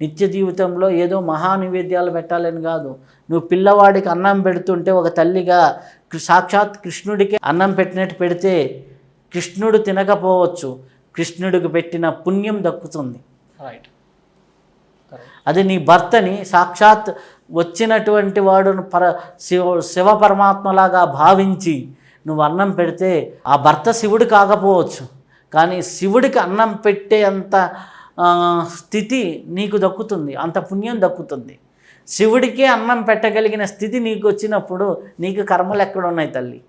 నిత్య జీవితంలో ఏదో మహానివేద్యాలు పెట్టాలని కాదు. నువ్వు పిల్లవాడికి అన్నం పెడుతుంటే ఒక తల్లిగా సాక్షాత్ కృష్ణుడికి అన్నం పెట్టినట్టు పెడితే కృష్ణుడు తినకపోవచ్చు, కృష్ణుడికి పెట్టిన పుణ్యం దక్కుతుంది. రైట్. అది నీ భర్తని సాక్షాత్ వచ్చినటువంటి వాడును శివ పరమాత్మలాగా భావించి నువ్వు అన్నం పెడితే ఆ భర్త శివుడు కాకపోవచ్చు, కానీ శివుడికి అన్నం పెట్టే అంత స్థితి నీకు దక్కుతుంది, అంత పుణ్యం దక్కుతుంది. శివుడికే అన్నం పెట్టగలిగిన స్థితి నీకు వచ్చినప్పుడు నీకు కర్మలు ఎక్కడున్నాయి తల్లి?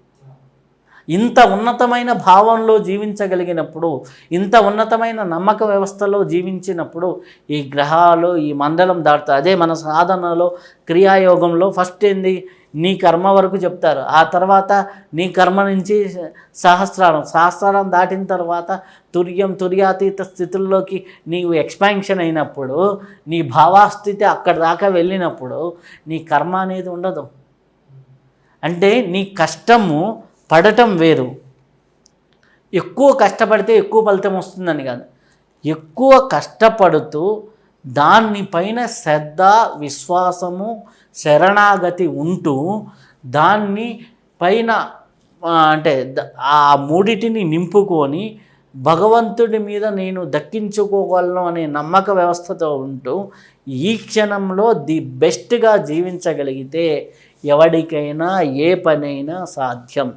ఇంత ఉన్నతమైన భావంలో జీవించగలిగినప్పుడు, ఇంత ఉన్నతమైన నమ్మక వ్యవస్థలో జీవించినప్పుడు ఈ గ్రహాలు ఈ మండలం దాటుతాయి. అదే మన సాధనలో క్రియాయోగంలో ఫస్ట్ ఏంది, నీ కర్మ వరకు చెప్తారు. ఆ తర్వాత నీ కర్మ నుంచి సహస్రారం దాటిన తర్వాత తుర్యాతీత స్థితుల్లోకి నీవు ఎక్స్పాన్షన్ అయినప్పుడు, నీ భావాస్థితి అక్కడి దాకా వెళ్ళినప్పుడు నీ కర్మ అనేది ఉండదు. అంటే నీ కష్టము పడటం వేరు. ఎక్కువ కష్టపడితే ఎక్కువ ఫలితం వస్తుందని కాదు, ఎక్కువ కష్టపడుతూ దానిపైన శ్రద్ధ, విశ్వాసము, శరణాగతి ఉంటూ దాన్ని పైన అంటే ఆ మూడిటిని నింపుకొని భగవంతుడి మీద నేను దక్కించుకోగలను అనే నమ్మక వ్యవస్థతో ఉంటూ ఈ క్షణంలో ది బెస్ట్గా జీవించగలిగితే ఎవరికైనా ఏ పనైనా సాధ్యం.